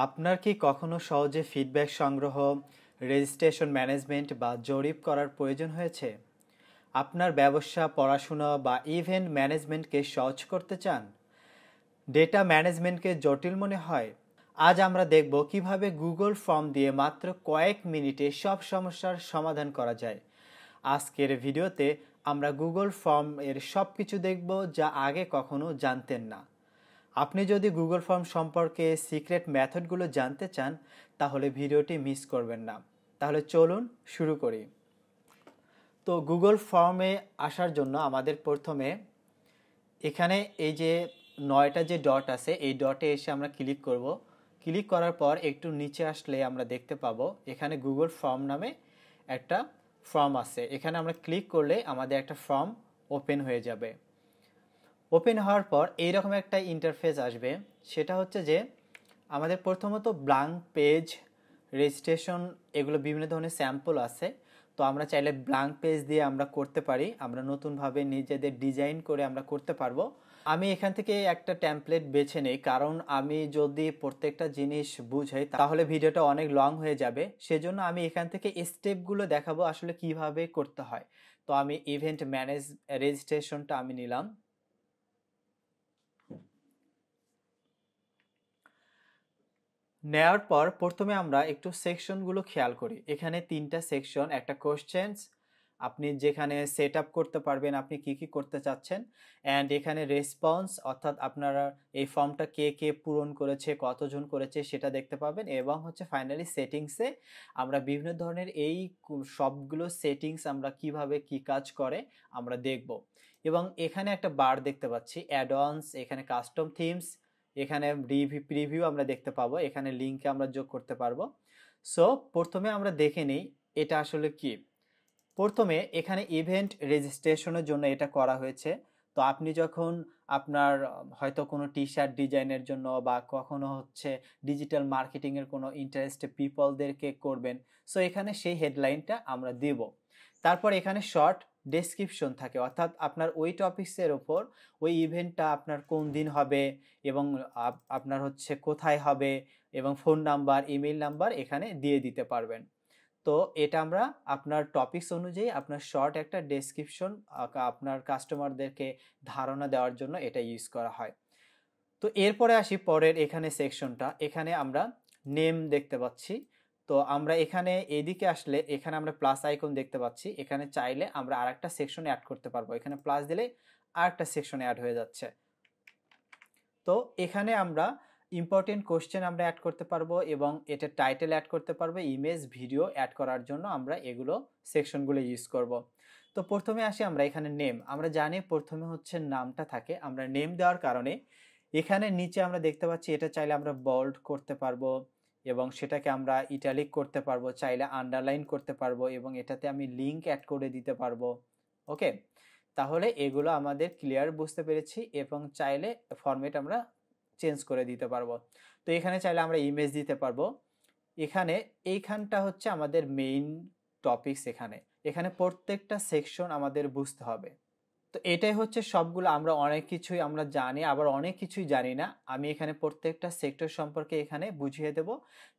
আপনার কি কখনো সহজে ফিডব্যাক সংগ্রহ, রেজিস্ট্রেশন ম্যানেজমেন্ট বা জরিপ করার প্রয়োজন হয়েছে? আপনার ব্যবসা, পড়াশোনা বা ইভেন্ট ম্যানেজমেন্টকে সহজ করতে চান? ডেটা ম্যানেজমেন্টকে জটিল মনে হয়? আজ আমরা দেখব কিভাবে গুগল ফর্ম দিয়ে মাত্র কয়েক মিনিটে সব সমস্যার সমাধান করা যায়। আজকের ভিডিওতে আমরা গুগল ফর্ম এর সব কিছু দেখব যা আগে কখনো জানতেন না। আপনি যদি গুগল ফর্ম সম্পর্কে সিক্রেট মেথডগুলো জানতে চান তাহলে ভিডিওটি মিস করবেন না। তাহলে চলুন শুরু করি। তো গুগল ফর্মে আসার জন্য আমাদের প্রথমে এখানে এই যে 9টা যে ডট আছে এই ডটে এসে আমরা ক্লিক করব। ক্লিক করার পর একটু নিচে আসলে আমরা দেখতে পাবো এখানে গুগল ফর্ম নামে একটা ফর্ম আছে। এখানে আমরা ক্লিক করলে আমাদের একটা ফর্ম ওপেন হয়ে যাবে। ওপেন হওয়ার পর এইরকম একটা ইন্টারফেস আসবে। সেটা হচ্ছে যে আমাদের প্রথমত ব্ল্যাঙ্ক পেজ, রেজিস্ট্রেশন, এগুলো বিভিন্ন ধরনের স্যাম্পল আছে। তো আমরা চাইলে ব্ল্যাঙ্ক পেজ দিয়ে আমরা করতে পারি, আমরা নতুনভাবে নিজেদের ডিজাইন করে আমরা করতে পারবো। আমি এখান থেকে একটা টেমপ্লেট বেছে নেই, কারণ আমি যদি প্রত্যেকটা জিনিস বুঝাই তাহলে ভিডিওটা অনেক লং হয়ে যাবে। সেজন্য আমি এখান থেকে স্টেপগুলো দেখাবো আসলে কিভাবে করতে হয়। তো আমি ইভেন্ট ম্যানেজ রেজিস্ট্রেশনটা আমি নিলাম। নেওয়ার পর প্রথমে আমরা একটু সেকশনগুলো খেয়াল করি। এখানে 3টা সেকশন, একটা কোশ্চেন্স, আপনি যেখানে সেট আপ করতে পারবেন আপনি কি কি করতে চাচ্ছেন, অ্যান্ড এখানে রেসপন্স অর্থাৎ আপনারা এই ফর্মটা কে কে পূরণ করেছে, কতজন করেছে সেটা দেখতে পাবেন, এবং হচ্ছে ফাইনালি সেটিংসে আমরা বিভিন্ন ধরনের এই সবগুলো সেটিংস আমরা কিভাবে কি কাজ করে আমরা দেখব। এবং এখানে একটা বার দেখতে পাচ্ছি অ্যাড-অনস, এখানে কাস্টম থিমস, এখানে প্রিভিউ আমরা দেখতে পাবো, এখানে লিঙ্কে আমরা যোগ করতে পারবো। সো প্রথমে আমরা দেখে নিই এটা আসলে কি। প্রথমে এখানে ইভেন্ট রেজিস্ট্রেশনের জন্য এটা করা হয়েছে। তো আপনি যখন আপনার হয়তো কোনো টি শার্ট ডিজাইনের জন্য বা কখনো হচ্ছে ডিজিটাল মার্কেটিং এর কোনো ইন্টারেস্টেড পিপলদেরকে করবেন, সো এখানে সেই হেডলাইনটা আমরা দেব। তারপর এখানে শর্ট ডেসক্রিপশন থাকে, অর্থাৎ আপনার ওই টপিক্সের ওপর ওই ইভেন্টটা আপনার কোন দিন হবে এবং আপনার হচ্ছে কোথায় হবে এবং ফোন নাম্বার, ইমেল নাম্বার এখানে দিয়ে দিতে পারবেন। তো এটা আমরা আপনার টপিকস অনুযায়ী আপনার শর্ট একটা ডেসক্রিপশন আপনার কাস্টমারদেরকে ধারণা দেওয়ার জন্য এটা ইউজ করা হয়। তো এরপরে আসি পরের এখানে সেকশনটা, এখানে আমরা নেম দেখতে পাচ্ছি। তো আমরা এখানে এদিকে আসলে এখানে আমরা প্লাস আইকন দেখতে পাচ্ছি, এখানে চাইলে আমরা আরেকটা সেকশন অ্যাড করতে পারবো। এখানে প্লাস দিলে আরেকটা সেকশন অ্যাড হয়ে যাচ্ছে। তো এখানে আমরা ইম্পর্টেন্ট কোশ্চেন আমরা অ্যাড করতে পারবো এবং এটা টাইটেল অ্যাড করতে পারবো, ইমেজ, ভিডিও অ্যাড করার জন্য আমরা এগুলো সেকশনগুলো ইউজ করব। তো প্রথমে আসি আমরা এখানে নেম। আমরা জানি প্রথমে হচ্ছে নামটা থাকে, আমরা নেম দেওয়ার কারণে এখানে নিচে আমরা দেখতে পাচ্ছি এটা চাইলে আমরা বোল্ড করতে পারবো এবং সেটাকে আমরা ইটালিক করতে পারবো, চাইলে আন্ডারলাইন করতে পারবো এবং এটাতে আমি লিংক অ্যাড করে দিতে পারবো। ওকে, তাহলে এগুলো আমাদের ক্লিয়ার বুঝতে পেরেছি এবং চাইলে ফরম্যাট আমরা চেঞ্জ করে দিতে পারবো। তো এখানে চাইলে আমরা ইমেজ দিতে পারবো। এখানে এইখানটা হচ্ছে আমাদের মেইন টপিকস। এখানে এখানে প্রত্যেকটা সেকশন আমাদের বুঝতে হবে। তো এটাই হচ্ছে সবগুলো, আমরা অনেক কিছুই আমরা জানি আবার অনেক কিছুই জানি না। আমি এখানে প্রত্যেকটা সেক্টর সম্পর্কে এখানে বুঝিয়ে দেব।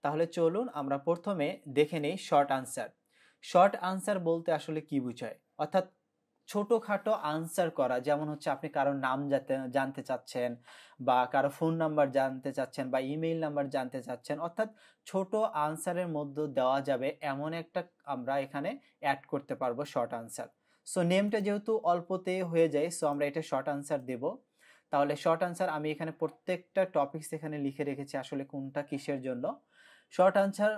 তাহলে চলুন আমরা প্রথমে দেখে নেই শর্ট আনসার। শর্ট আনসার বলতে আসলে কি বোঝায়, অর্থাৎ ছোটখাটো আনসার করা, যেমন হচ্ছে আপনি কারোর নাম জানতে চাচ্ছেন বা কারো ফোন নাম্বার জানতে চাচ্ছেন বা ইমেইল নাম্বার জানতে চাচ্ছেন, অর্থাৎ ছোট আনসারের মধ্যে দেওয়া যাবে এমন একটা আমরা এখানে অ্যাড করতে পারবো শর্ট আনসার। সো নেমটা যেহেতু অল্পতে হয়ে যায়, সো আমরা এটা শর্ট আনসার দেব। তাহলে শর্ট আনসার আমি এখানে প্রত্যেকটা টপিকস এখানে লিখে রেখেছি আসলে কোনটা কিসের জন্য। শর্ট আনসার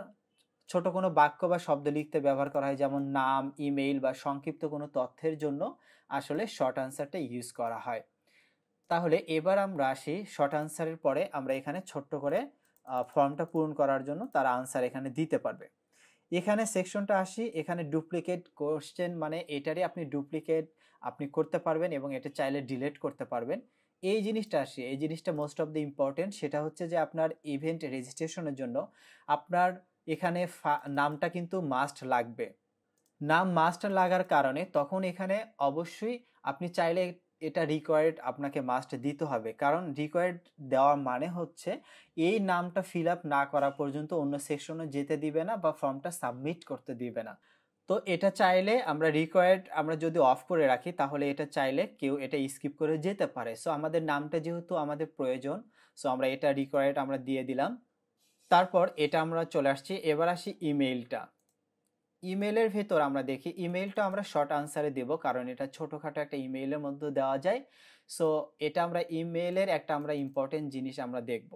ছোট কোনো বাক্য বা শব্দ লিখতে ব্যবহার করা হয়, যেমন নাম, ইমেইল বা সংক্ষিপ্ত কোনো তথ্যের জন্য আসলে শর্ট আনসারটা ইউজ করা হয়। তাহলে এবার আমরা আসি শর্ট আনসারের পরে আমরা এখানে ছোট্ট করে ফর্মটা পূরণ করার জন্য তারা আনসার এখানে দিতে পারবে। এখানে সেকশনটা আসি, এখানে ডুপ্লিকেট কোশ্চেন, মানে এটারই আপনি ডুপ্লিকেট আপনি করতে পারবেন এবং এটা চাইলে ডিলিট করতে পারবেন। এই জিনিসটা আসি, এই জিনিসটা মোস্ট অফ দ্য ইম্পর্টেন্ট। সেটা হচ্ছে যে আপনার ইভেন্ট রেজিস্ট্রেশনের জন্য আপনার এখানে নামটা কিন্তু মাস্ট লাগবে। নাম মাস্ট লাগার কারণে তখন এখানে অবশ্যই আপনি চাইলে এটা রিকোয়ার্ড আপনাকে মাস্ট দিতে হবে, কারণ রিকোয়ার্ড দেওয়ার মানে হচ্ছে এই নামটা ফিল আপ না করা পর্যন্ত অন্য সেকশনে যেতে দিবে না বা ফর্মটা সাবমিট করতে দিবে না। তো এটা চাইলে আমরা রিকোয়ার্ড আমরা যদি অফ করে রাখি তাহলে এটা চাইলে কেউ এটা স্কিপ করে যেতে পারে। সো আমাদের নামটা যেহেতু আমাদের প্রয়োজন, সো আমরা এটা রিকোয়ার্ড আমরা দিয়ে দিলাম। তারপর এটা আমরা চলে আসছি, এবার আসি ইমেইলটা। ইমেইলের ভেতর আমরা দেখি ইমেইলটা আমরা শর্ট আনসারে দেব, কারণ এটা ছোটখাটো একটা ইমেইলের মধ্যে দেওয়া যায়। সো এটা আমরা ইমেইলের একটা আমরা ইম্পর্টেন্ট জিনিস আমরা দেখব।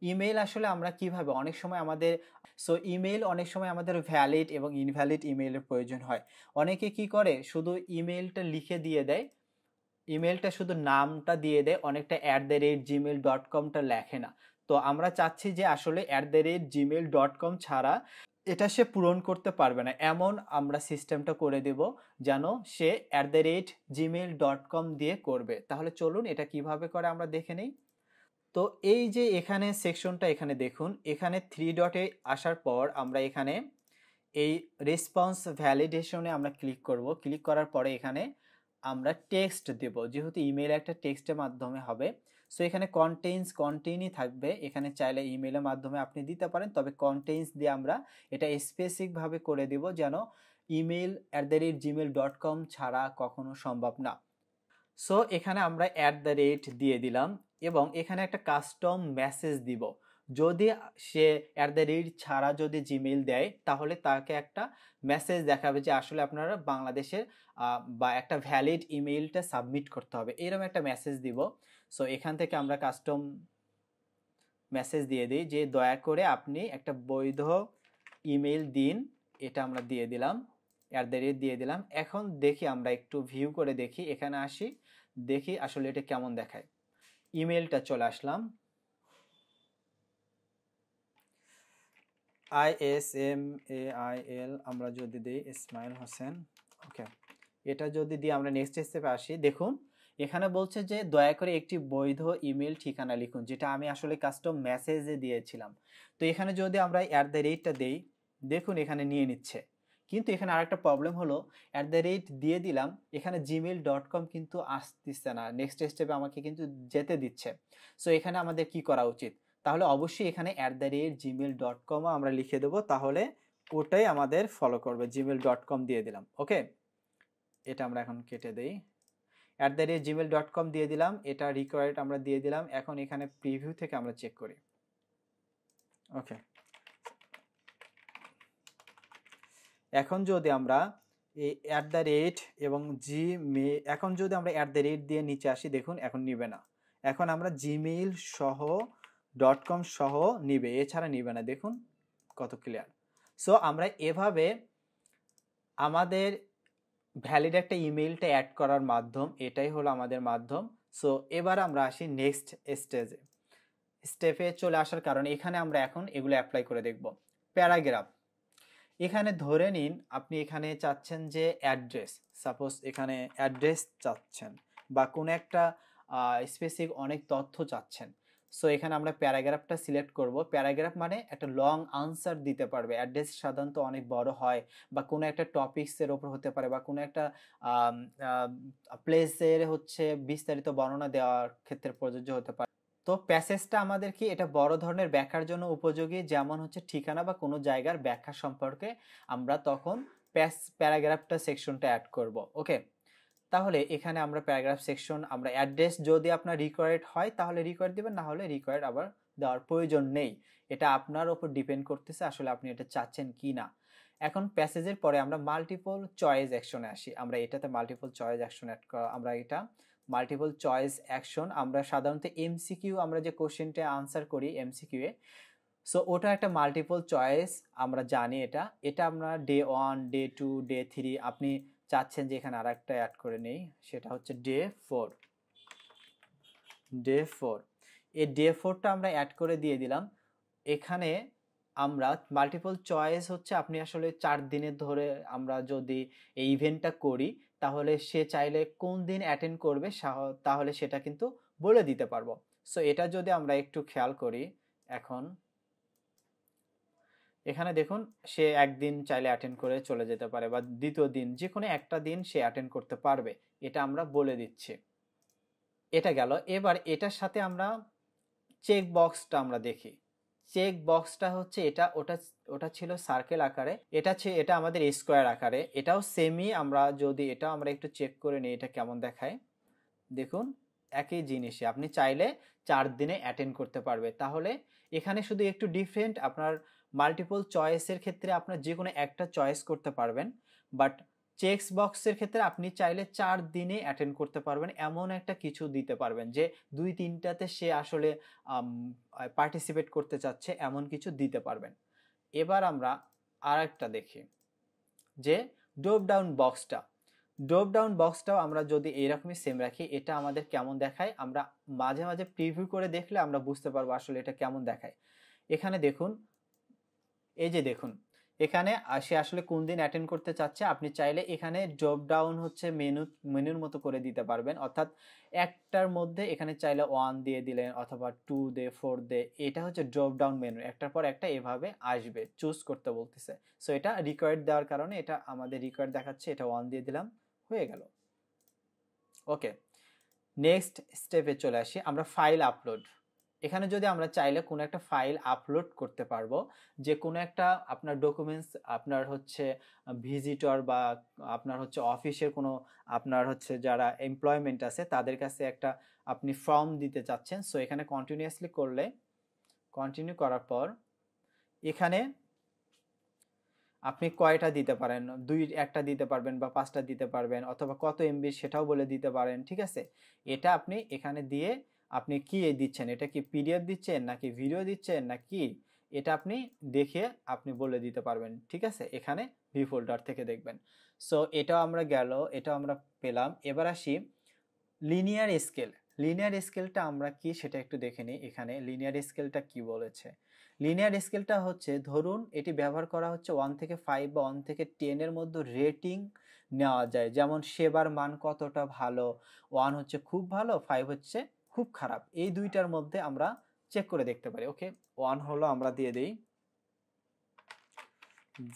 ইমেইল আসলে আমরা কিভাবে অনেক সময় আমাদের ইমেইল অনেক সময় আমাদের ভ্যালিড এবং ইনভ্যালিড ইমেইলের প্রয়োজন হয়। অনেকে কি করে শুধু ইমেইলটা লিখে দিয়ে দেয়, ইমেইলটা শুধু নামটা দিয়ে দেয়, অনেকটা @gmail.com লেখে না। তো আমরা চাচ্ছি যে আসলে @gmail.com ছাড়া এটা সে পূরণ করতে পারবে না, এমন আমরা সিস্টেমটা করে দেব যেন সে @gmail.com দিয়ে করবে। তাহলে চলুন এটা কিভাবে করে আমরা দেখে নেই। তো এই যে এখানে সেকশনটা এখানে দেখুন, এখানে 3 ডটে আসার পর আমরা এখানে এই রেসপন্স ভ্যালিডেশনে আমরা ক্লিক করব। ক্লিক করার পরে এখানে আমরা টেক্সট দেব, যেহেতু ইমেইল একটা টেক্সটের মাধ্যমে হবে। সো এখানে কন্টেইনই থাকবে, এখানে চাইলে ইমেইলের মাধ্যমে আপনি দিতে পারেন, তবে কন্টেইনস দিয়ে আমরা এটা স্পেসিফিকভাবে করে দেব যেন ইমেইল @gmail.com ছাড়া কখনো সম্ভব না। সো এখানে আমরা দিয়ে দিলাম এবং এখানে একটা কাস্টম মেসেজ দিব। যদি সে ছাড়া যদি জিমেইল দেয় তাহলে তাকে একটা মেসেজ দেখাবে যে আসলে আপনারা বাংলাদেশের বা একটা ভ্যালিড ইমেইলটা সাবমিট করতে হবে, এরকম একটা মেসেজ দিব। সো এখান থেকে আমরা কাস্টম মেসেজ দিয়ে দিই যে দয়া করে আপনি একটা বৈধ ইমেইল দিন, এটা আমরা দিয়ে দিলাম, দিয়ে দিলাম। এখন দেখি আমরা একটু ভিউ করে দেখি, এখানে আসি, দেখি আসলে এটা কেমন দেখায়। ইমেইলটা চলে আসলাম, ISMAIL আমরা যদি দিই ইসমাইল হোসেন, ওকে, এটা যদি দিয়ে আমরা নেক্সট স্টেপে আসি, দেখুন এখানে বলছে যে দয়া করে একটি বৈধ ইমেল ঠিকানা লিখুন, যেটা আমি আসলে কাস্টম মেসেজে দিয়েছিলাম। তো এখানে যদি আমরা টা দেই, দেখুন এখানে নিয়ে নিচ্ছে। কিন্তু এখানে আরেকটা প্রবলেম হলো, দিয়ে দিলাম, এখানে gmail.com কিন্তু আসতেছে না, নেক্সট স্টেপে আমাকে কিন্তু যেতে দিচ্ছে। সো এখানে আমাদের কি করা উচিত? তাহলে অবশ্যই এখানে @gmail.com আমরা লিখে দেবো, তাহলে ওটাই আমাদের ফলো করবে। gmail.com দিয়ে দিলাম, ওকে, এটা আমরা এখন কেটে দেই। @gmail.com দিয়ে দিলাম, এটা রিকোয়ার্ড আমরা দিয়ে দিলাম। এখন এখানে প্রিভিউ থেকে আমরা চেক করি, ওকে। এখন যদি আমরা এই এবং এখন যদি আমরা দিয়ে নিচে আসি, দেখুন এখন নিবে না। এখন আমরা জিমেইল সহ .com সহ নিবে, এছাড়া নিবে না, দেখুন কত ক্লিয়ার। সো আমরা এভাবে আমাদের ভ্যালিড একটা ইমেইলটা অ্যাড করার মাধ্যম, এটাই হলো আমাদের মাধ্যম। সো এবার আমরা আসি নেক্সট স্টেপে চলে আসার কারণে এখানে আমরা এখন এগুলো অ্যাপ্লাই করে দেখব। প্যারাগ্রাফ, এখানে ধরে নিন আপনি এখানে চাচ্ছেন যে অ্যাড্রেস, সাপোজ এখানে অ্যাড্রেস চাচ্ছেন বা কোনো একটা স্পেসিফিক অনেক তথ্য চাচ্ছেন। সো এখানে আমরা প্যারাগ্রাফটা সিলেক্ট করব। প্যারাগ্রাফ মানে একটা লং আনসার দিতে পারবে। অ্যাড্রেস সাধারণত অনেক বড় হয় বা কোনো একটা টপিকসের ওপর হতে পারে বা কোনো একটা প্লেসের হচ্ছে বিস্তারিত বর্ণনা দেওয়ার ক্ষেত্রে প্রযোজ্য হতে পারে। তো প্যাসেজটা আমাদের কি এটা বড় ধরনের ব্যাখ্যার জন্য উপযোগী, যেমন হচ্ছে ঠিকানা বা কোনো জায়গার ব্যাখ্যা সম্পর্কে আমরা তখন প্যারাগ্রাফটা সেকশনটা অ্যাড করব, ওকে। তাহলে এখানে আমরা প্যারাগ্রাফ সেকশন আমরা অ্যাড্রেস যদি আপনার রিকোয়ার্ড হয় তাহলে রিকোয়ার্ড দিবেন, না হলে রিকোয়ার্ড আবার দেওয়ার প্রয়োজন নেই। এটা আপনার উপর ডিপেন্ড করতেছে আসলে আপনি এটা চাচ্ছেন কি না। এখন প্যাসেজের পরে আমরা মাল্টিপল চয়েস অ্যাকশনে আসি। আমরা এটাতে মাল্টিপল চয়েস অ্যাকশন অ্যাড করা, আমরা এটা মাল্টিপল চয়েস অ্যাকশন আমরা সাধারণত এমসিকিউ আমরা যে কোশ্চেনটা আনসার করি এমসিকিউ এ, সো ওটা একটা মাল্টিপল চয়েস আমরা জানি। এটা আমরা ডে 1, ডে 2, ডে 3, আপনি চাচ্ছেন যে এখানে আরেকটা অ্যাড করে নেই, সেটা হচ্ছে ডে 4। এই ডে 4টা আমরা অ্যাড করে দিয়ে দিলাম। এখানে আমরা মাল্টিপল চয়েস হচ্ছে আপনি আসলে 4 দিনের ধরে আমরা যদি এই ইভেন্টটা করি তাহলে সে চাইলে কোন দিন অ্যাটেন্ড করবে তাহলে সেটা কিন্তু বলে দিতে পারবো। সো এটা যদি আমরা একটু খেয়াল করি, এখন এখানে দেখুন সে একদিন চাইলে অ্যাটেন্ড করে চলে যেতে পারে বা দ্বিতীয় দিন যে কোনো একটা দিন সে অ্যাটেন্ড করতে পারবে, এটা আমরা বলে দিচ্ছি। এটা গেল। এবার এটার সাথে আমরা চেক বক্সটা আমরা দেখি। চেক বক্সটা হচ্ছে এটা, ওটা ছিল সার্কেল আকারে, এটা আমাদের স্কোয়ার আকারে। এটাও সেমই, আমরা যদি এটা আমরা একটু চেক করে নিই এটা কেমন দেখায়। দেখুন একই জিনিসই, আপনি চাইলে 4 দিনে অ্যাটেন্ড করতে পারবে। তাহলে এখানে শুধু একটু ডিফারেন্ট, আপনার মাল্টিপল চয়েসের ক্ষেত্রে আপনার যে কোনো একটা চয়েস করতে পারবেন, বাট চেকস বক্সের ক্ষেত্রে আপনি চাইলে 4 দিনে অ্যাটেন্ড করতে পারবেন, এমন একটা কিছু দিতে পারবেন যে 2-3টাতে সে আসলে পার্টিসিপেট করতে চাচ্ছে, এমন কিছু দিতে পারবেন। এবার আমরা আর একটা দেখি যে ড্রপ ডাউন বক্সটাও আমরা যদি এইরকমই সেম রাখি, এটা আমাদের কেমন দেখায় আমরা মাঝে মাঝে প্রিভিউ করে দেখলে আমরা বুঝতে পারবো আসলে এটা কেমন দেখায়। এখানে দেখুন, এই যে দেখুন এখানে সে আসলে কোন দিন অ্যাটেন্ড করতে চাচ্ছে, আপনি চাইলে এখানে ড্রপ ডাউন হচ্ছে মেনুর মতো করে দিতে পারবেন, অর্থাৎ একটার মধ্যে এখানে চাইলে 1 দিয়ে দিলেন অথবা 2 দে 4 দে, এটা হচ্ছে ড্রপ ডাউন মেনু, একটার পর একটা এভাবে আসবে, চুজ করতে বলতেছে। সো এটা রিকোয়ার্ড দেওয়ার কারণে এটা আমাদের রিকোয়ার্ড দেখাচ্ছে, এটা 1 দিয়ে দিলাম, হয়ে গেল। ওকে, নেক্সট স্টেপে চলে আসি আমরা, ফাইল আপলোড। এখানে যদি আমরা চাইলে কোনো একটা ফাইল আপলোড করতে পারবো, যে কোনো একটা আপনার ডকুমেন্টস, আপনার হচ্ছে ভিজিটর বা আপনার হচ্ছে অফিসের কোনো, আপনার হচ্ছে যারা এমপ্লয়মেন্ট আছে তাদের কাছে একটা আপনি ফর্ম দিতে চাচ্ছেন। সো এখানে কন্টিনিউয়াসলি করলে, কন্টিনিউ করার পর এখানে আপনি কয়টা দিতে পারেন, একটা দিতে পারবেন বা 5টা দিতে পারবেন, অথবা কত এমবি সেটাও বলে দিতে পারেন, ঠিক আছে। এটা আপনি এখানে দিয়ে আপনি কি দিচ্ছেন, এটা কি পিডিএফ দিচ্ছেন নাকি ভিডিও দিচ্ছেন নাকি, এটা আপনি দেখে আপনি বলে দিতে পারবেন, ঠিক আছে। এখানে ভি ফোল্ডার থেকে দেখবেন। সো এটাও আমরা গেল, এটাও আমরা পেলাম। এবার আসি লিনিয়ার স্কেল। লিনিয়ার স্কেলটা আমরা কি সেটা একটু দেখে নিই। এখানে লিনিয়ার স্কেলটা কি বলেছে। লিনিয়ার স্কেলটা হচ্ছে, ধরুন এটি ব্যবহার করা হচ্ছে 1 থেকে 5 বা 1 থেকে 10 এর মধ্যে রেটিং নেওয়া যায়, যেমন সেবার মান কতটা ভালো, 1 হচ্ছে খুব ভালো, 5 হচ্ছে খুব খারাপ, এই দুইটার মধ্যে আমরা চেক করে দেখতে পারি। ওকে, 1 হলো আমরা দিয়ে দেই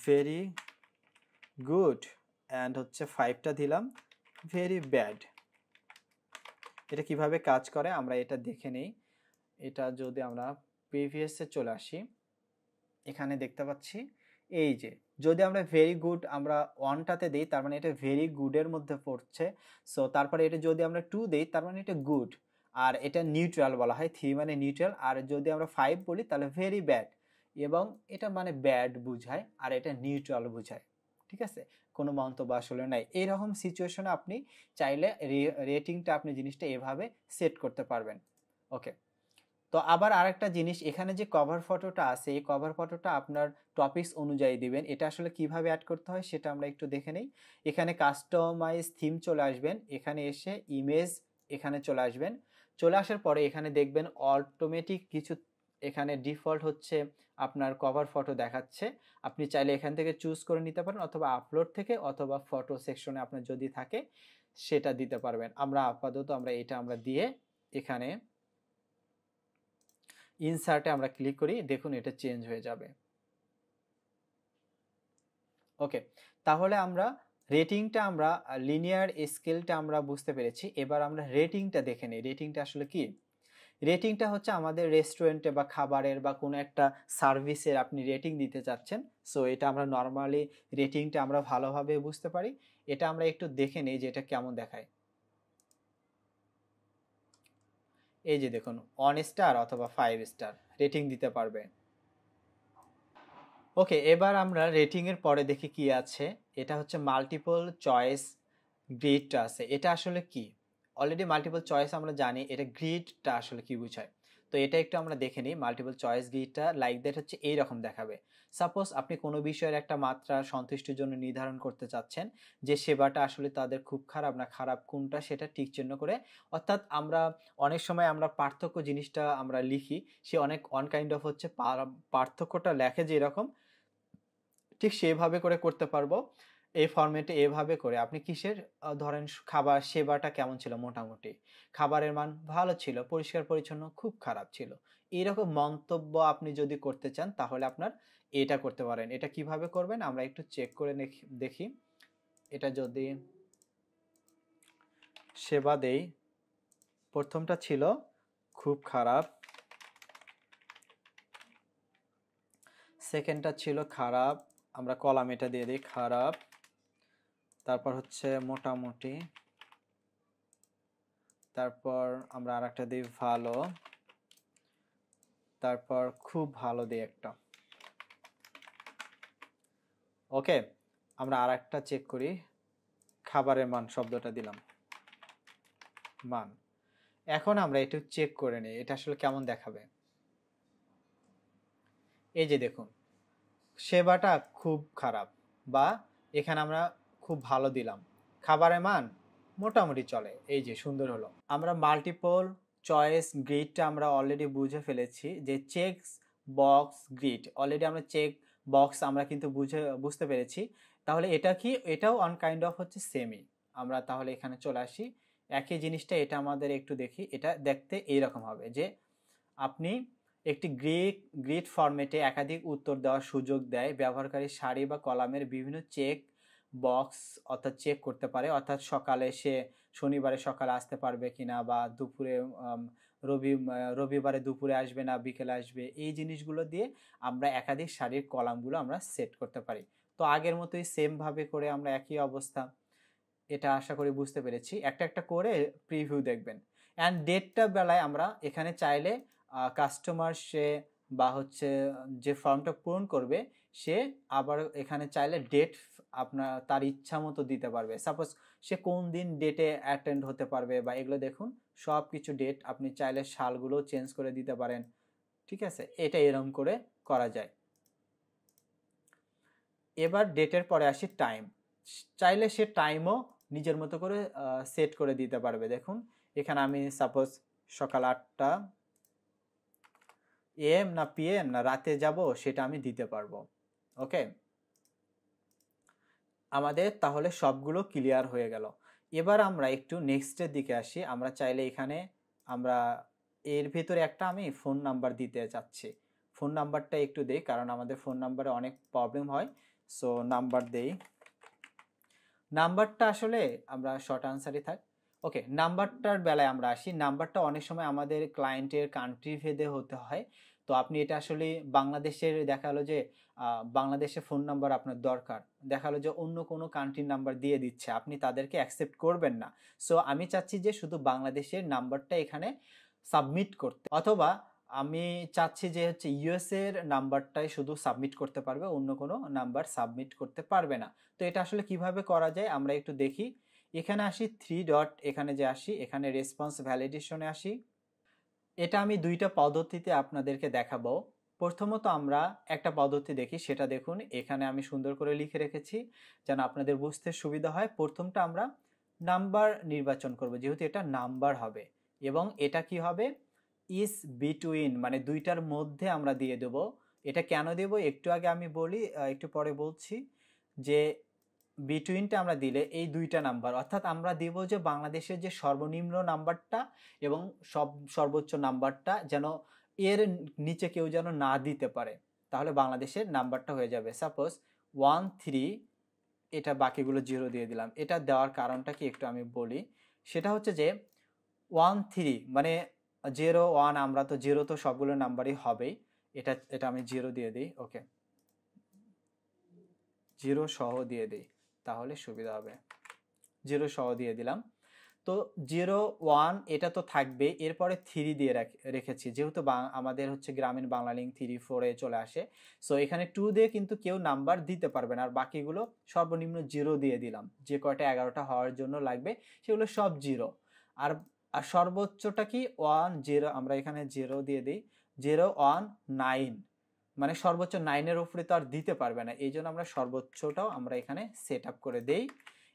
ভেরি গুড, অ্যান্ড হচ্ছে 5টা দিলাম ভেরি ব্যাড। এটা কিভাবে কাজ করে আমরা এটা দেখে নেই। এটা যদি আমরা প্রিভিয়াসে চলে আসি, এখানে দেখতে পাচ্ছি এই যে, যদি আমরা ভেরি গুড আমরা 1টাতে দিই তার মানে এটা ভেরি গুডের মধ্যে পড়ছে। সো তারপরে এটা যদি আমরা 2 দিই তার মানে এটা গুড, আর এটা নিউট্রাল বলা হয়, 3 মানে নিউট্রাল, আর যদি আমরা 5 বলি তাহলে ভেরি ব্যাড, এবং এটা মানে ব্যাড বুঝায় আর এটা নিউট্রাল বুঝায়, ঠিক আছে। কোনো মন্তব্য আসলে নাই। এইরকম সিচুয়েশনে আপনি চাইলে রেটিংটা আপনি জিনিসটা এভাবে সেট করতে পারবেন। ওকে, তো আবার আরেকটা জিনিস, এখানে যে কভার ফটোটা আছে এই কভার ফটোটা আপনার টপিকস অনুযায়ী দিবেন। এটা আসলে কিভাবে অ্যাড করতে হয় সেটা আমরা একটু দেখে নেই। এখানে কাস্টমাইজ থিম চলে আসবেন, এখানে এসে ইমেজ এখানে চলে আসবেন। চলে আসার পরে এখানে দেখবেন অটোমেটিক কিছু, এখানে ডিফল্ট হচ্ছে আপনার কভার ফটো দেখাচ্ছে। আপনি চাইলে এখান থেকে চুজ করে নিতে পারেন, অথবা আপলোড থেকে, অথবা ফটো সেকশনে আপনার যদি থাকে সেটা দিতে পারবেন। আমরা আপাতত এটা আমরা দিয়ে এখানে ইনসার্টে আমরা ক্লিক করি, দেখুন এটা চেঞ্জ হয়ে যাবে। ওকে, তাহলে আমরা রেটিংটা, আমরা লিনিয়ার স্কেলটা আমরা বুঝতে পেরেছি। এবার আমরা রেটিংটা দেখে নিই। রেটিংটা আসলে কি? রেটিংটা হচ্ছে আমাদের রেস্টুরেন্টে বা খাবারের বা কোনো একটা সার্ভিসের আপনি রেটিং দিতে চাচ্ছেন। সো এটা আমরা নর্মালি রেটিংটা আমরা ভালোভাবে বুঝতে পারি। এটা আমরা একটু দেখে নিই যে এটা কেমন দেখায়। এই যে দেখুন 1 স্টার অথবা 5 স্টার রেটিং দিতে পারবে। ওকে, এবার আমরা রেটিং এর পরে দেখি কি আছে। এটা হচ্ছে মাল্টিপল চয়েস গ্রিডটা আছে, এটা আসলে কি? অলরেডি মাল্টিপল চয়েস আমরা জানি, এটা গ্রিডটা আসলে কি বোঝায়। তো এটা একটু আমরা দেখে নিই। মাল্টিপল চয়েস গ্রিডটা লাইক দ্যাট হচ্ছে এইরকম দেখাবে। সাপোজ আপনি কোনো বিষয়ের একটা মাত্রা সন্তুষ্টির জন্য নির্ধারণ করতে চাচ্ছেন, যে সেবাটা আসলে তাদের খুব খারাপ না খারাপ কোনটা, সেটা টিক চিহ্ন করে। অর্থাৎ আমরা অনেক সময় আমরা পার্থক্য জিনিসটা আমরা লিখি, সে অনেক অন কাইন্ড অফ হচ্ছে পার্থক্যটা লেখে যে এরকম, ঠিক সেভাবে করে করতে পারবো। এই ফরম্যাটে এভাবে করে আপনি কিসের, ধরেন খাবার সেবাটা কেমন ছিল, মোটামুটি খাবারের মান ভালো ছিল, পরিষ্কার পরিচ্ছন্ন খুব খারাপ ছিল, এইরকম মন্তব্য আপনি যদি করতে চান তাহলে আপনার এটা করতে পারেন। এটা কিভাবে করবেন আমরা একটু চেক করে দেখি। এটা যদি সেবা দেই, প্রথমটা ছিল খুব খারাপ, সেকেন্ডটা ছিল খারাপ, আমরা কলাম এটা দিয়ে দিই খারাপ, তারপর হচ্ছে মোটামুটি, তারপর আমরা আরেকটা দিই ভালো, তারপর খুব ভালো দিই একটা। ওকে, আমরা আরেকটা চেক করি, খাবারের মান শব্দটা দিলাম মান। এখন আমরা একটু চেক করে নিই এটা আসলে কেমন দেখাবে। এই যে দেখুন, সেবাটা খুব খারাপ, বা এখানে আমরা খুব ভালো দিলাম, খাবারের মান মোটামুটি চলে। এই যে সুন্দর হলো। আমরা মাল্টিপল চয়েস গ্রিডটা আমরা অলরেডি বুঝে ফেলেছি, যে চেক বক্স গ্রিড অলরেডি আমরা চেক বক্স আমরা কিন্তু বুঝতে পেরেছি। তাহলে এটা কি, এটাও অন কাইন্ড অফ হচ্ছে সেমই। আমরা তাহলে এখানে চলে আসি, একই জিনিসটা এটা আমাদের একটু দেখি। এটা দেখতে এইরকম হবে যে আপনি একটি গ্রিড ফরম্যাটে একাধিক উত্তর দেওয়ার সুযোগ দেয়। ব্যবহারকারী সারি বা কলামের বিভিন্ন চেক বক্স অর্থাৎ চেক করতে পারে, অর্থাৎ সকালে সে শনিবারে সকালে আসতে পারবে কিনা, বা দুপুরে রবিবারে দুপুরে আসবে না বিকেলে আসবে, এই জিনিসগুলো দিয়ে আমরা একাধিক সারির কলামগুলো আমরা সেট করতে পারি। তো আগের মতোই সেম ভাবে করে আমরা একই অবস্থা, এটা আশা করি বুঝতে পেরেছি। একটা একটা করে প্রিভিউ দেখবেন। অ্যান্ড ডেটটা বেলায় আমরা এখানে চাইলে কাস্টমার সে বা হচ্ছে যে ফর্মটা পূরণ করবে সে আবার এখানে চাইলে ডেট আপনার তার ইচ্ছা মতো দিতে পারবে। সাপোজ সে কোন দিন ডেটে অ্যাটেন্ড হতে পারবে, বা এগুলো দেখুন সব কিছু ডেট, আপনি চাইলে সালগুলো চেঞ্জ করে দিতে পারেন। ঠিক আছে, এটা এরকম করে করা যায়। এবার ডেটের পরে আসি টাইম। চাইলে সে টাইমও নিজের মতো করে সেট করে দিতে পারবে। দেখুন এখানে আমি সাপোজ সকাল 8টা AM না PM না রাতে যাব সেটা আমি দিতে পারবো। ওকে, আমাদের তাহলে সবগুলো ক্লিয়ার হয়ে গেল। এবার আমরা একটু নেক্সটের দিকে আসি। আমরা চাইলে এখানে আমরা এর ভিতরে একটা আমি ফোন নাম্বার দিতে চাচ্ছি। ফোন নাম্বারটা একটু দেই, কারণ আমাদের ফোন নাম্বারে অনেক প্রবলেম হয়। সো নাম্বার দেই, নাম্বারটা আসলে আমরা শর্ট আনসারই থাক। ওকে, নাম্বারটার বেলায় আমরা আসি। নাম্বারটা অনেক সময় আমাদের ক্লায়েন্টের কান্ট্রি ভেদে হতে হয়। তো আপনি এটা আসলে বাংলাদেশের দেখালো যে বাংলাদেশের ফোন নাম্বার আপনার দরকার, দেখালো যে অন্য কোনো কান্ট্রির নাম্বার দিয়ে দিচ্ছে, আপনি তাদেরকে অ্যাকসেপ্ট করবেন না। সো আমি চাচ্ছি যে শুধু বাংলাদেশের নাম্বারটা এখানে সাবমিট করতে, অথবা আমি চাচ্ছি যে হচ্ছে ইউএস এর নাম্বারটাই শুধু সাবমিট করতে পারবে, অন্য কোনো নাম্বার সাবমিট করতে পারবে না। তো এটা আসলে কিভাবে করা যায় আমরা একটু দেখি। এখানে আসি থ্রি ডট, এখানে যে আসি এখানে রেসপন্স ভ্যালিডেশনে আসি। এটা আমি দুইটা পদ্ধতিতে আপনাদেরকে দেখাবো। প্রথমত আমরা একটা পদ্ধতি দেখি, সেটা দেখুন এখানে আমি সুন্দর করে লিখে রেখেছি যেন আপনাদের বুঝতে সুবিধা হয়। প্রথমটা আমরা নাম্বার নির্বাচন করব, যেহেতু এটা নাম্বার হবে, এবং এটা কি হবে ইজ বিটুইন, মানে দুইটার মধ্যে আমরা দিয়ে দেব। এটা কেন দেব একটু আগে আমি বলি, একটু পরে বলছি। যে বিটুইনটা আমরা দিলে এই দুইটা নাম্বার, অর্থাৎ আমরা দিব যে বাংলাদেশের যে সর্বনিম্ন নাম্বারটা এবং সর্বোচ্চ নাম্বারটা যেন এর নিচে কেউ যেন না দিতে পারে, তাহলে বাংলাদেশের নাম্বারটা হয়ে যাবে সাপোজ 13, এটা বাকিগুলো 0 দিয়ে দিলাম। এটা দেওয়ার কারণটা কি একটু আমি বলি। সেটা হচ্ছে যে 13 মানে 0 1, আমরা তো 0 তো সবগুলো নাম্বারই হবেই, এটা এটা আমি 0 দিয়ে দিই। ওকে, 0 সহ দিয়ে দিই তাহলে সুবিধা হবে। 0 সহ দিয়ে দিলাম। তো 0 1 এটা তো থাকবে, এরপরে 3 দিয়ে রেখেছি, যেহেতু আমাদের হচ্ছে গ্রামীণ বাংলা লিঙ্ক 3 4 এ চলে আসে। সো এখানে 2 দিয়ে কিন্তু কেউ নাম্বার দিতে পারবে না, আর বাকিগুলো সর্বনিম্ন 0 দিয়ে দিলাম। যে কয়টা 11টা হওয়ার জন্য লাগবে সেগুলো সব 0। আর আর সর্বোচ্চটা কি 1 0, আমরা এখানে 0 দিয়ে দিই। 0 1 9, মানে সর্বোচ্চ 9 এর উপরে তো আর দিতে পারবে না, এই জন্য আমরা সর্বোচ্চটাও আমরা এখানে সেট আপ করে দেই।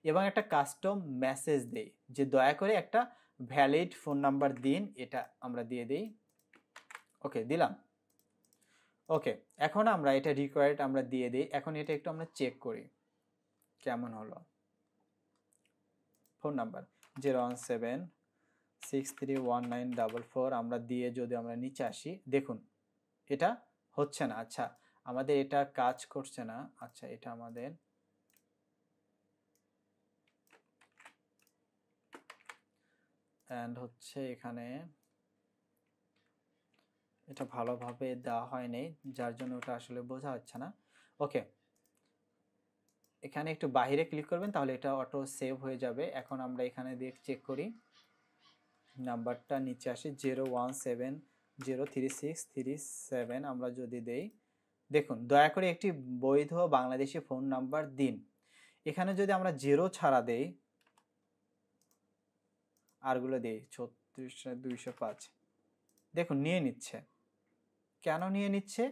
এবং একটা কাস্টম মেসেজ দেই যে দয়া করে একটা ভ্যালিড ফোন নাম্বার দিন, এটা আমরা দিয়ে দিই। ওকে, দিলাম। ওকে, এখন আমরা এটা রিকোয়ার্ড আমরা দিয়ে দিই। এখন এটা একটু আমরা চেক করি কেমন হলো। ফোন নাম্বার 017 631944 আমরা দিয়ে যদি আমরা নিচে আসি, দেখুন এটা হচ্ছে না। আচ্ছা, আমাদের এটা কাজ করছে না। আচ্ছা, এটা আমাদের এন্ড হচ্ছে এখানে এটা ভালোভাবে দেওয়া হয়নি, যার জন্য ওটা আসলে বোঝা যাচ্ছে না। ওকে, এখানে একটু বাইরে ক্লিক করবেন, তাহলে এটা অটো সেভ হয়ে যাবে। এখন আমরা এখানে দিয়ে চেক করি, নাম্বারটা নিচে আসে 017036337। আমরা যদি দেই, দেখুন দয়া করে একটি বৈধ বাংলাদেশি ফোন নাম্বার দিন। এখানে যদি আমরা 0 ছাড়া দেই, আরগুলো দেই 36205, দেখুন নিয়ে নিচ্ছে। কেন নিয়ে নিচ্ছে?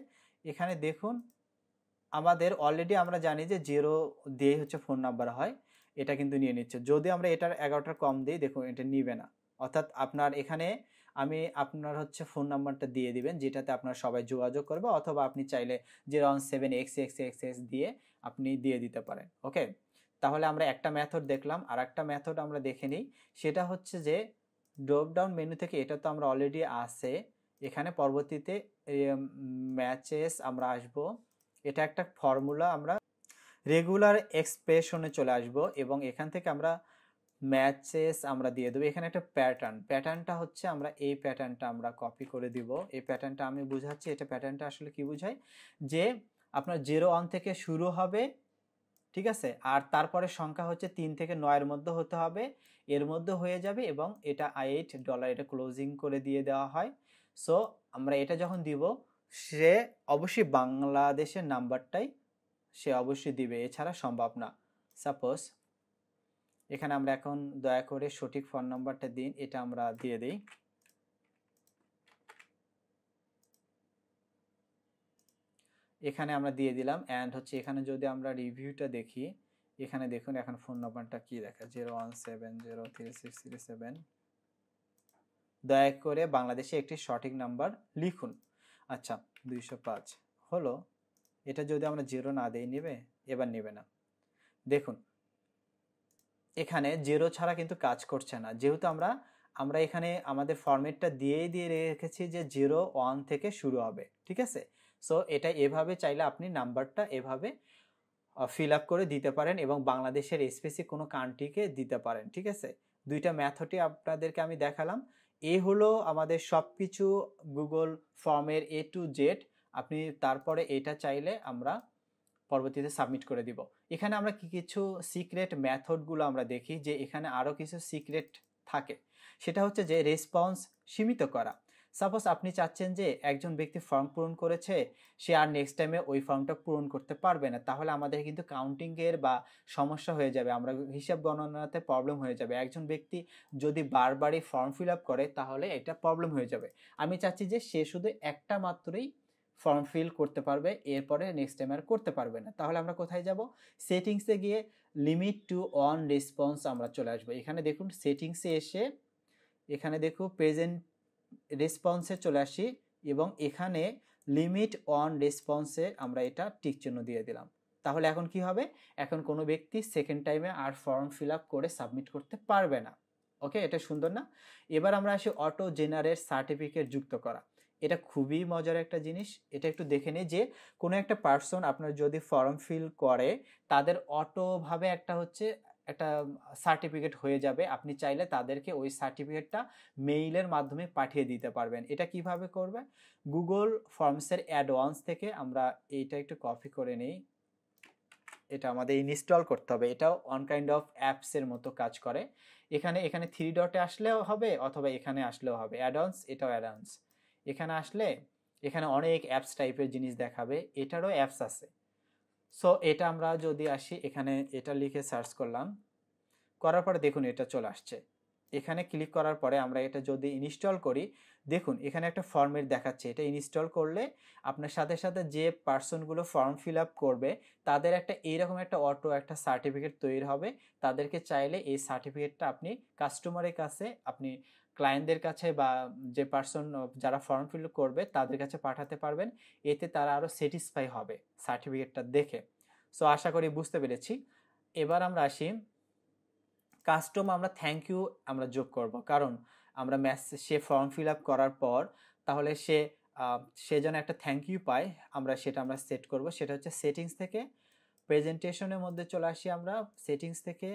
এখানে দেখুন আমাদের অলরেডি আমরা জানি যে 0 দিয়ে হচ্ছে ফোন নাম্বার হয়, এটা কিন্তু নিয়ে নিচ্ছে। যদি আমরা এটার 11টার কম দিই, দেখুন এটা নিবে না। অর্থাৎ আপনার এখানে আমি আপনার হচ্ছে ফোন নাম্বারটা দিয়ে দিবেন, যেটাতে আপনার সবাই যোগাযোগ করবে, অথবা আপনি চাইলে 017xxxx দিয়ে আপনি দিয়ে দিতে পারেন। ওকে, তাহলে আমরা একটা মেথড দেখলাম। আর একটা মেথড আমরা দেখে নিই, সেটা হচ্ছে যে ড্রপ ডাউন মেনু থেকে, এটা তো আমরা অলরেডি আছে, এখানে পরবর্তীতে ম্যাচেস আমরা আসব। এটা একটা ফর্মুলা, আমরা রেগুলার এক্সপ্রেশনে চলে আসব এবং এখান থেকে আমরা ম্যাচেস আমরা দিয়ে দেবো। এখানে একটা প্যাটার্নটা হচ্ছে আমরা এই প্যাটার্নটা আমরা কপি করে দিব। এই প্যাটার্নটা আমি বুঝাচ্ছি, এটা প্যাটার্নটা আসলে কি বোঝায়, যে আপনার 0 থেকে শুরু হবে, ঠিক আছে, আর তারপরে সংখ্যা হচ্ছে 3 থেকে 9 মধ্যে হতে হবে, এর মধ্যে হয়ে যাবে, এবং এটা $8 এটা ক্লোজিং করে দিয়ে দেওয়া হয়। সো আমরা এটা যখন দিব, সে অবশ্যই বাংলাদেশের নাম্বারটাই সে অবশ্যই দিবে, এছাড়া সম্ভব না। সাপোজ এখানে আমরা এখন দয়া করে সঠিক ফোন নাম্বারটা দিন, এটা আমরা দিয়ে দিই। এখানে আমরা দিয়ে দিলাম। অ্যান্ড হচ্ছে এখানে যদি আমরা রিভিউটা দেখি, এখানে দেখুন এখন ফোন নাম্বারটা কি দেখা, 017036337। দয়া করে বাংলাদেশে একটি সঠিক নাম্বার লিখুন। আচ্ছা, 205 হলো। এটা যদি আমরা 0 না দেই, নেবে? এবার নেবে না। দেখুন এখানে 0 ছাড়া কিন্তু কাজ করছে না, যেহেতু আমরা এখানে আমাদের ফরম্যাটটা দিয়ে রেখেছি যে 01 থেকে শুরু হবে, ঠিক আছে। সো এটা এভাবে চাইলে আপনি নাম্বারটা এভাবে ফিল আপ করে দিতে পারেন এবং বাংলাদেশের স্পেসিফিক কোনো কান্ট্রিকে দিতে পারেন, ঠিক আছে। দুইটা মেথডই আপনাদেরকে আমি দেখালাম। এই হলো আমাদের সব কিছু গুগল ফর্মের A to Z। আপনি তারপরে এটা চাইলে আমরা পরবর্তীতে সাবমিট করে দিব। এখানে আমরা কিছু সিক্রেট মেথডগুলো আমরা দেখি, যে এখানে আরও কিছু সিক্রেট থাকে। সেটা হচ্ছে যে রেসপন্স সীমিত করা। সাপোজ আপনি চাচ্ছেন যে একজন ব্যক্তি ফর্ম পূরণ করেছে, সে আর নেক্সট টাইমে ওই ফর্মটা পূরণ করতে পারবে না, তাহলে আমাদের কিন্তু কাউন্টিংয়ের বা সমস্যা হয়ে যাবে, আমরা হিসাব গণনাতে প্রবলেম হয়ে যাবে। একজন ব্যক্তি যদি বারবারই ফর্ম ফিল আপ করে, তাহলে এটা প্রবলেম হয়ে যাবে। আমি চাচ্ছি যে সে শুধু একটা মাত্রই ফর্ম ফিল করতে পারবে, এরপরে নেক্সট টাইম আর করতে পারবে না। তাহলে আমরা কোথায় যাব? সেটিংসে গিয়ে লিমিট টু অন রেসপন্স আমরা চলে আসবো। এখানে দেখুন সেটিংসে এসে এখানে দেখুন প্রেজেন্ট রেসপন্সে চলে আসি, এবং এখানে লিমিট অন রেসপন্সে আমরা এটা টিক চিহ্ন দিয়ে দিলাম। তাহলে এখন কি হবে? এখন কোনো ব্যক্তি সেকেন্ড টাইমে আর ফর্ম ফিল আপ করে সাবমিট করতে পারবে না। ওকে, এটা সুন্দর না? এবার আমরা আসি অটো জেনারেট সার্টিফিকেট যুক্ত করা। এটা খুবই মজার একটা জিনিস। এটা একটু দেখে নিই, যে কোনো একটা পার্সন আপনার যদি ফর্ম ফিল করে, তাদের অটোভাবে একটা সার্টিফিকেট হয়ে যাবে। আপনি চাইলে তাদেরকে ওই সার্টিফিকেটটা মেইলের মাধ্যমে পাঠিয়ে দিতে পারবেন। এটা কিভাবে করবে? গুগল ফর্মসের অ্যাডভান্স থেকে আমরা এইটা একটু কপি করে নিই। এটা আমাদের ইনস্টল করতে হবে। এটাও অন কাইন্ড অফ অ্যাপসের মতো কাজ করে। এখানে 3 ডটে আসলেও হবে, অথবা এখানে আসলেও হবে। অ্যাডভান্স, এটাও অ্যাডভান্স। এখানে আসলে এখানে অনেক অ্যাপস টাইপের জিনিস দেখাবে, এটারও অ্যাপস আছে। সো এটা আমরা যদি আসি, এখানে এটা লিখে সার্চ করলাম, করার পরে দেখুন এটা চলে আসছে। এখানে ক্লিক করার পরে আমরা এটা যদি ইনস্টল করি, দেখুন এখানে একটা ফর্মেট দেখাচ্ছে। এটা ইনস্টল করলে আপনার সাথে সাথে যে পার্সনগুলো ফর্ম ফিল আপ করবে, তাদের এইরকম একটা একটা সার্টিফিকেট তৈরি হবে। তাদেরকে চাইলে এই সার্টিফিকেটটা আপনি কাস্টমারের কাছে, আপনি ক্লায়েন্টদের কাছে, বা যে পার্সন যারা ফর্ম ফিল আপ করবে তাদের কাছে পাঠাতে পারবেন। এতে তারা আরও স্যাটিসফাই হবে সার্টিফিকেটটা দেখে। সো আশা করি বুঝতে পেরেছি। এবার আমরা আসি কাস্টম, আমরা থ্যাংক ইউ আমরা যোগ করব, কারণ আমরা সে ফর্ম ফিল আপ করার পর তাহলে সে যেন একটা থ্যাংক ইউ পায়, আমরা সেট করব। সেটা হচ্ছে সেটিংস থেকে প্রেজেন্টেশনের মধ্যে চলে আসি। আমরা সেটিংস থেকে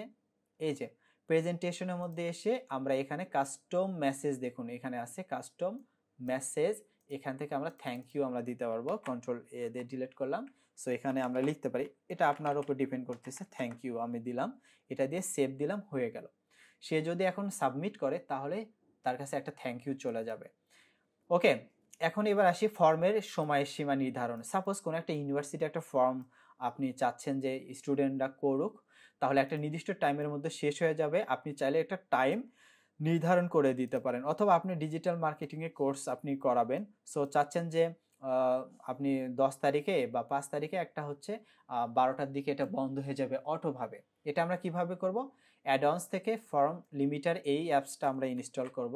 এই যে প্রেজেন্টেশনের মধ্যে এসে আমরা এখানে কাস্টম মেসেজ, দেখুন এখানে আছে কাস্টম মেসেজ, এখান থেকে আমরা থ্যাংক ইউ আমরা দিতে পারবো। কন্ট্রোল এ দিয়ে ডিলিট করলাম। সো এখানে আমরা লিখতে পারি, এটা আপনার উপর ডিপেন্ড করতেছে। থ্যাংক ইউ আমি দিলাম, এটা দিয়ে সেভ দিলাম, হয়ে গেল। সে যদি এখন সাবমিট করে তাহলে তার কাছে একটা থ্যাংক ইউ চলে যাবে। ওকে, এখন এবার আসি ফর্মের সময়সীমা নির্ধারণ। সাপোজ কোনো একটা ইউনিভার্সিটি একটা ফর্ম আপনি চাচ্ছেন যে স্টুডেন্টরা করুক, তাহলে একটা নির্দিষ্ট টাইমের মধ্যে শেষ হয়ে যাবে। আপনি চাইলে একটা টাইম নির্ধারণ করে দিতে পারেন, অথবা আপনি ডিজিটাল মার্কেটিংয়ের কোর্স আপনি করাবেন। সো চাচ্ছেন যে আপনি 10 তারিখে বা 5 তারিখে একটা হচ্ছে 12টার দিকে এটা বন্ধ হয়ে যাবে অটোভাবে। এটা আমরা কিভাবে করব? অ্যাডভান্স থেকে ফর্ম লিমিটার এই অ্যাপসটা আমরা ইনস্টল করব।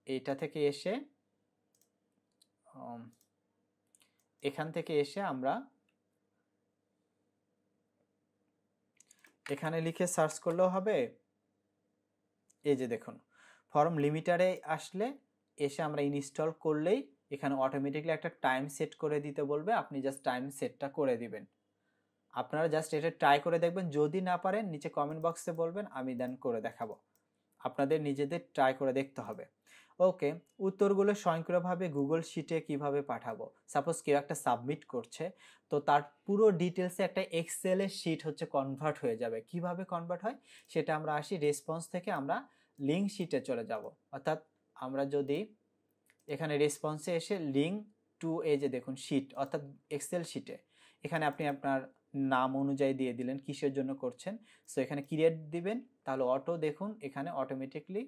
এইটা থেকে এসে এখান থেকে এসে আমরা এখানে লিখে সার্চ করলেও হবে। এই যে দেখুন, ফর্ম লিমিটারে আসলে এসে আমরা ইনস্টল করলেই এখানে অটোমেটিকলি একটা টাইম সেট করে দিতে বলবে। আপনি জাস্ট টাইম সেটটা করে দিবেন। আপনারা জাস্ট এটা ট্রাই করে দেখবেন, যদি না পারেন নিচে কমেন্ট বক্সে বলবেন, আমি দেন করে দেখাবো। আপনাদের নিজেদের ট্রাই করে দেখতে হবে। ওকে, উত্তরগুলো স্বয়ংক্রিয়ভাবে গুগল শিটে কিভাবে পাঠাবো? সাপোজ কেউ একটা সাবমিট করছে, তো তার পুরো ডিটেলসে একটা এক্সেলের শিট হচ্ছে কনভার্ট হয়ে যাবে। কিভাবে কনভার্ট হয় সেটা আমরা আসি রেসপন্স থেকে আমরা লিঙ্ক শিটে চলে যাব। অর্থাৎ আমরা যদি এখানে রেসপন্সে এসে লিঙ্ক টু এই যে দেখুন শিট, অর্থাৎ এক্সেল শিটে, এখানে আপনি আপনার নাম অনুযায়ী দিয়ে দিলেন কিসের জন্য করছেন। সো এখানে ক্রিয়েট দিবেন, তাহলে অটো দেখুন এখানে অটোমেটিকলি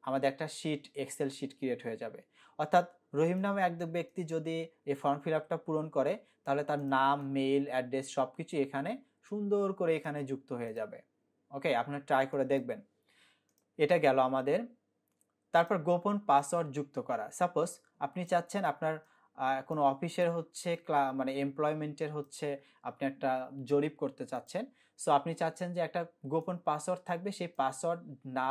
আমাদের একটা শিট, এক্সেল শিট ক্রিয়েট হয়ে যাবে। অর্থাৎ রহিম নামে এক ব্যক্তি যদি এই ফর্ম ফিল আপটা পূরণ করে, তাহলে তার নাম, মেইল অ্যাড্রেস সব কিছু এখানে সুন্দর করে এখানে যুক্ত হয়ে যাবে। ওকে, আপনারা ট্রাই করে দেখবেন। এটা গেল আমাদের। তারপর গোপন পাসওয়ার্ড যুক্ত করা। সাপোজ আপনি চাচ্ছেন আপনার কোনো অফিসের হচ্ছে মানে এমপ্লয়মেন্টের হচ্ছে আপনি একটা জরিপ করতে চাচ্ছেন। সো আপনি চাচ্ছেন যে একটা গোপন পাসওয়ার্ড থাকবে, সেই পাসওয়ার্ড না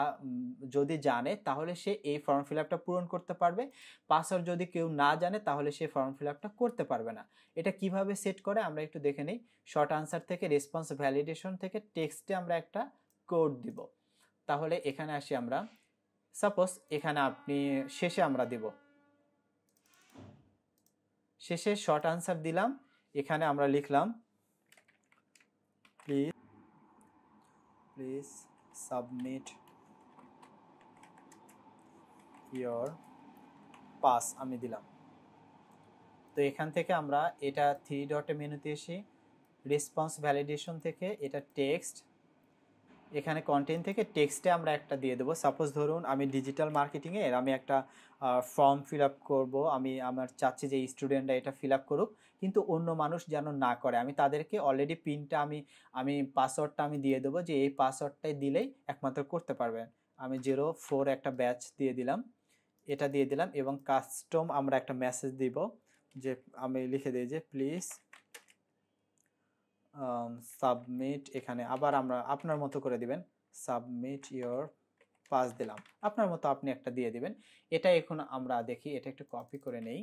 যদি জানে তাহলে সে এই ফর্ম ফিল আপটা পূরণ করতে পারবে। পাসওয়ার্ড যদি কেউ না জানে তাহলে সে ফর্ম ফিল আপটা করতে পারবে না। এটা কিভাবে সেট করে আমরা একটু দেখে নিই। শর্ট আনসার থেকে রেসপন্স ভ্যালিডেশন থেকে টেক্সটে আমরা একটা কোড দিব। তাহলে এখানে আসি আমরা। সাপোজ এখানে আপনি শেষে আমরা দিব, শেষে শর্ট আনসার দিলাম। এখানে আমরা লিখলাম প্লিজ সাবমিট ইয়োর পাস, আমি দিলাম। তো এখান থেকে আমরা এটা 3 ডটে মেনুতে এসে রেসপন্স ভ্যালিডেশন থেকে এটা টেক্সট, এখানে কন্টেন্ট থেকে টেক্সটে আমরা একটা দিয়ে দেবো। সাপোজ ধরুন আমি ডিজিটাল মার্কেটিংয়ের আমি একটা ফর্ম ফিল আপ করবো, আমার চাচ্ছি যে স্টুডেন্টরা এটা ফিল আপ করুক, কিন্তু অন্য মানুষ যেন না করে। আমি তাদেরকে অলরেডি পিনটা আমি পাসওয়ার্ডটা আমি দিয়ে দেবো, যে এই পাসওয়ার্ডটাই দিলেই একমাত্র করতে পারবেন। আমি 04 একটা ব্যাচ দিয়ে দিলাম, এটা দিয়ে দিলাম, এবং কাস্টম আমরা একটা মেসেজ দিব, যে আমি লিখে দিই যে প্লিজ সাবমিট, এখানে আবার আমরা আপনার মতো করে দিবেন, সাবমিট ইয়োর পাস দিলাম, আপনার মতো আপনি একটা দিয়ে দিবেন। এটা এখন আমরা দেখি, এটা একটু কপি করে নেই,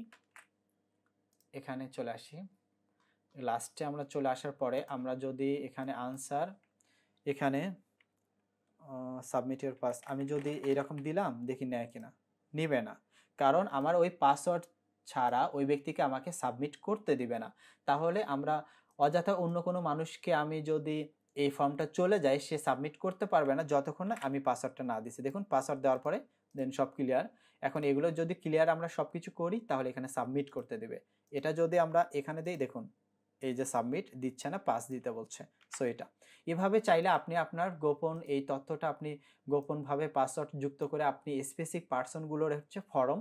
এখানে চলে আসি। লাস্টে আমরা চলে আসার পরে আমরা যদি এখানে আনসার, এখানে সাবমিট ইয়োর পাস আমি যদি এরকম দিলাম, দেখি নেয় কিনা, নিবে না, কারণ আমার ওই পাসওয়ার্ড ছাড়া ওই ব্যক্তিকে আমাকে সাবমিট করতে দিবে না। তাহলে আমরা অযথা অন্য কোনো মানুষকে আমি যদি এই ফর্মটা চলে যায়, সে সাবমিট করতে পারবে না যতক্ষণ না আমি পাসওয়ার্ডটা না দিছি। দেখুন পাসওয়ার্ড দেওয়ার পরে দেন সব ক্লিয়ার। এখন এগুলো যদি ক্লিয়ার আমরা সব কিছু করি তাহলে এখানে সাবমিট করতে দেবে। এটা যদি আমরা এখানে দিই, দেখুন এই যে সাবমিট দিচ্ছে না, পাস দিতে বলছে। সো এটা এভাবে চাইলে আপনি আপনার গোপন এই তথ্যটা আপনি গোপনভাবে পাসওয়ার্ড যুক্ত করে আপনি স্পেসিফিক পার্সনগুলোর হচ্ছে ফর্ম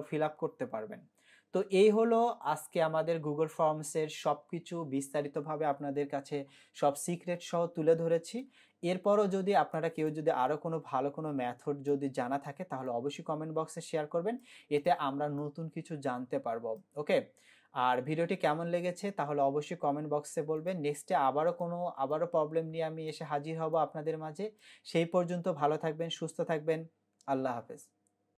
ফিল আপ করতে পারবেন। তো এই হলো আজকে আমাদের গুগল ফর্মসের সব কিছু বিস্তারিতভাবে আপনাদের কাছে সব সিক্রেট সহ তুলে ধরেছি। এরপরও যদি আপনারা কেউ যদি আরও কোনো ভালো কোনো মেথড যদি জানা থাকে তাহলে অবশ্যই কমেন্ট বক্সে শেয়ার করবেন, এতে আমরা নতুন কিছু জানতে পারবো। ওকে, আর ভিডিওটি কেমন লেগেছে তাহলে অবশ্যই কমেন্ট বক্সে বলবেন। নেক্সটে আবারও প্রবলেম নিয়ে আমি এসে হাজির হব আপনাদের মাঝে। সেই পর্যন্ত ভালো থাকবেন, সুস্থ থাকবেন। আল্লাহ হাফেজ।